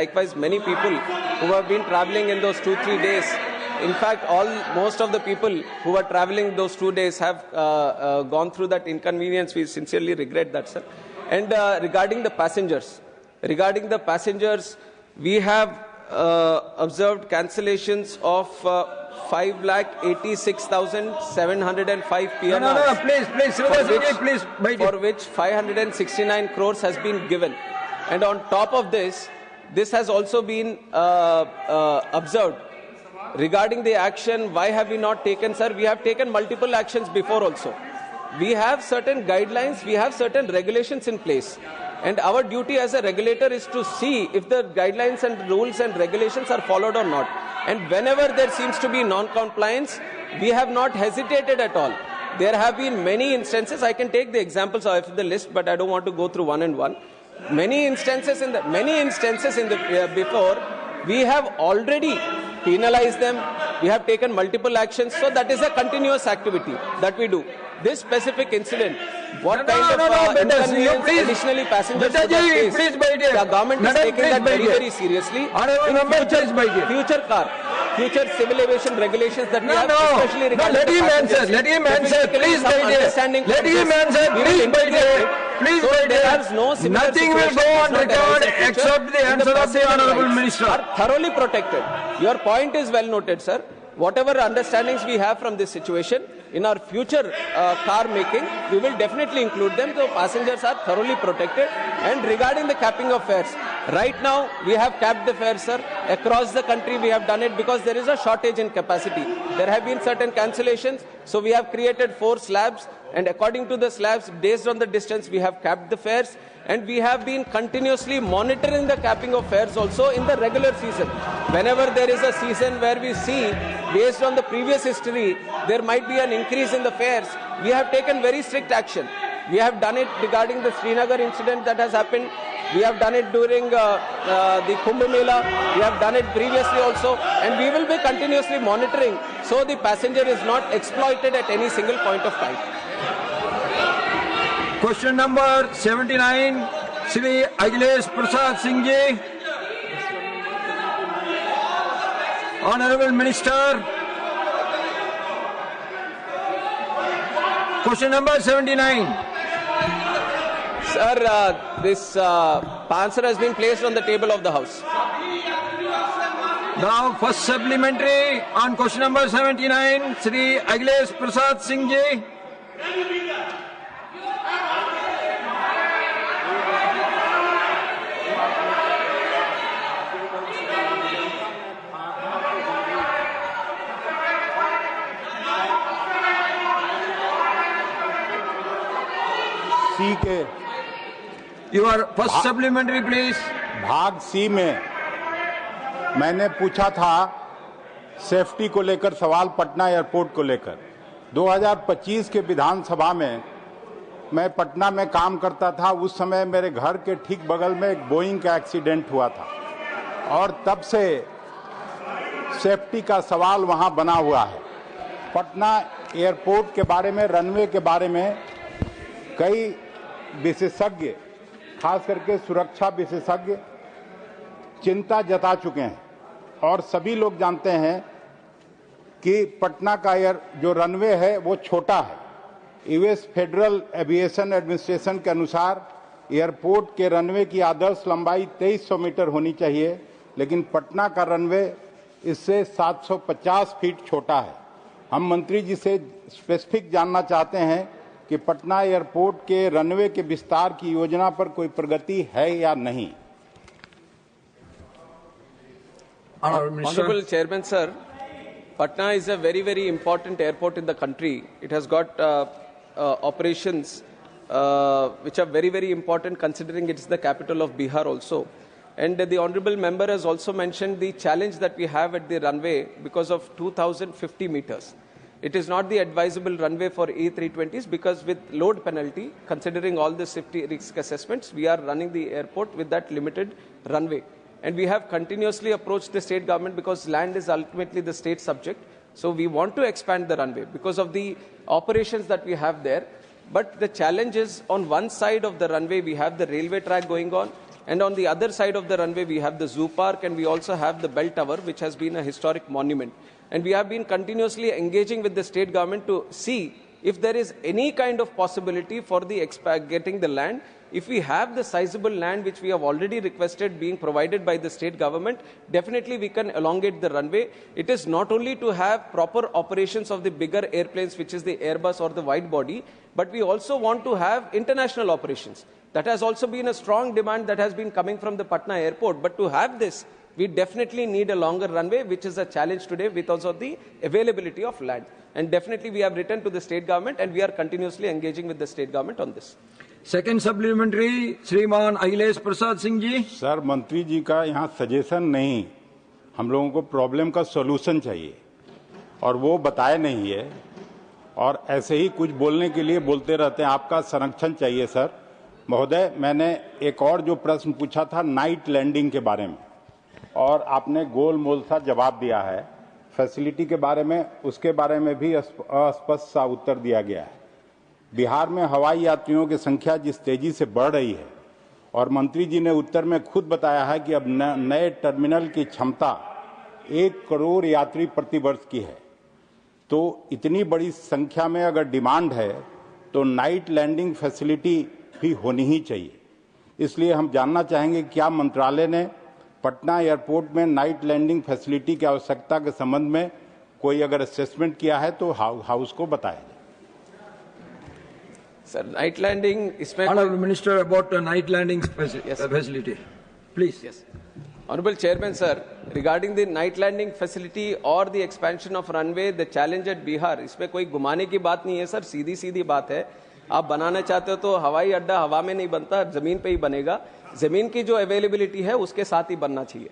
Likewise, many people who have been traveling in those 2-3 days, in fact, most of the people who were traveling those 2 days have gone through that inconvenience. We sincerely regret that, sir. And regarding the passengers, we have observed cancellations of 5,86,705 PNRs. Please, for which 569 crores has been given. And on top of this has also been observed. Regarding the action, why have we not taken, sir? We have taken multiple actions before also. We have certain guidelines, we have certain regulations in place. And our duty as a regulator is to see if the guidelines and rules and regulations are followed or not. And whenever there seems to be non-compliance, we have not hesitated at all. There have been many instances. I can take the examples of the list, but I don't want to go through one and one. Many instances before, we have already penalized them. We have taken multiple actions. So that is a continuous activity that we do. This specific incident, what kind of inconvenience additionally passengers would have faced, the government is taking that very, very seriously. Future civil aviation regulations that we have, especially regarding let him answer, please, let him answer, please, nothing will go on record except the answer of the Honorable Minister. Are thoroughly protected. Your point is well noted, sir. Whatever understandings we have from this situation, in our future car making, we will definitely include them. So passengers are thoroughly protected. And regarding the capping of fares, right now we have capped the fares, sir. Across the country we have done it because there is a shortage in capacity. There have been certain cancellations. So we have created 4 slabs. And according to the slabs, based on the distance, we have capped the fares. And we have been continuously monitoring the capping of fares also in the regular season. Whenever there is a season where we see, based on the previous history, there might be an increase in the fares, we have taken very strict action. We have done it regarding the Srinagar incident that has happened. We have done it during the Kumbh Mela. We have done it previously also. And we will be continuously monitoring so the passenger is not exploited at any single point of time. Question number 79, Shri Akhilesh Prasad Singh ji. Honorable Minister. Question number 79. Sir, this answer has been placed on the table of the House. Now, first supplementary on question number 79, Shri Akhilesh Prasad Singh ji. सी के Your first supplementary, please. भाग सी में मैंने पूछा था safety को लेकर सवाल Patna airport को लेकर 2025 के विधानसभा में मैं पटना में काम करता था। उस समय मेरे घर के ठीक बगल में एक बोइंग का एक्सीडेंट हुआ था और तब से सेफ्टी का सवाल वहां बना हुआ है। पटना एयरपोर्ट के बारे में, रनवे के बारे में कई विशेषज्ञ, खास करके सुरक्षा विशेषज्ञ चिंता जता चुके हैं और सभी लोग जानते हैं कि पटना का जो रनवे है वो छोटा है। यूएस फेडरल एविएशन एडमिनिस्ट्रेशन के अनुसार एयरपोर्ट के रनवे की आदर्श लंबाई 2300 मीटर होनी चाहिए, लेकिन पटना का रनवे इससे 750 फीट छोटा है। हम मंत्री जी से स्पेसिफिक जानना चाहते हैं कि पटना एयरपोर्ट के रनवे के विस्तार की योजना पर कोई प्रगति है या नहीं। Honorable Chairman, sir, Patna is a very, very important airport in the country. It has got operations which are very, very important considering it's the capital of Bihar also. And the Honorable Member has also mentioned the challenge that we have at the runway because of 2,050 meters. It is not the advisable runway for A320s because with load penalty, considering all the safety risk assessments, we are running the airport with that limited runway. And we have continuously approached the state government because land is ultimately the state subject. So we want to expand the runway because of the operations that we have there. But the challenge is on one side of the runway, we have the railway track going on. And on the other side of the runway, we have the Zoo Park, and we also have the Bell Tower, which has been a historic monument. And we have been continuously engaging with the state government to see if there is any kind of possibility for the getting the land. If we have the sizable land which we have already requested being provided by the state government, definitely we can elongate the runway. It is not only to have proper operations of the bigger airplanes, which is the Airbus or the wide body, but we also want to have international operations. That has also been a strong demand that has been coming from the Patna airport. But to have this, we definitely need a longer runway, which is a challenge today because of the availability of land. And definitely we have written to the state government, and we are continuously engaging with the state government on this. Second supplementary, श्रीमान Akhilesh Prasad Singh ji. Sir, मंत्री जी का यहाँ suggestion नहीं, हम लोगों को problem का solution चाहिए और वो बताए नहीं है, और ऐसे ही कुछ बोलने के लिए बोलते रहते हैं. आपका संरक्षण चाहिए सर. महोदय, मैंने एक और जो प्रश्न पूछा था नाइट लैंडिंग के बारे में, और आपने गोल मोल सा जवाब दिया है. फैसिलिटी के बारे में, उसके बारे में भी अस्पष्ट सा उत्तर दिया गया है. बिहार में हवाई यात्रियों की संख्या जिस तेजी से बढ़ रही है, और मंत्री जी ने उत्तर में खुद बताया है कि अब नए टर्मिनल की क्षमता 1 करोड़ यात्री प्रति वर्ष की है, तो इतनी बड़ी संख्या में अगर डिमांड है तो नाइट लैंडिंग फैसिलिटी भी होनी ही चाहिए. इसलिए हम जानना चाहेंगे क्या मंत्रालय ने पटना एयरपोर्ट में नाइट लैंडिंग फैसिलिटी की आवश्यकता के संबंध में कोई अगर असेसमेंट किया है तो हाउस को बताया. Sir, night landing is Honorable Minister, about night landing facility, please. Yes. Honorable Chairman, sir, regarding the night landing facility or the expansion of runway, the challenge at Bihar, इसमें कोई घुमाने की बात नहीं है सर, सीधी सीधी बात है. आप बनाना चाहते हो तो हवाई अड्डा हवा में नहीं बनता, जमीन पे ही बनेगा. जमीन की जो अवेलेबिलिटी है उसके साथ ही बनना चाहिए.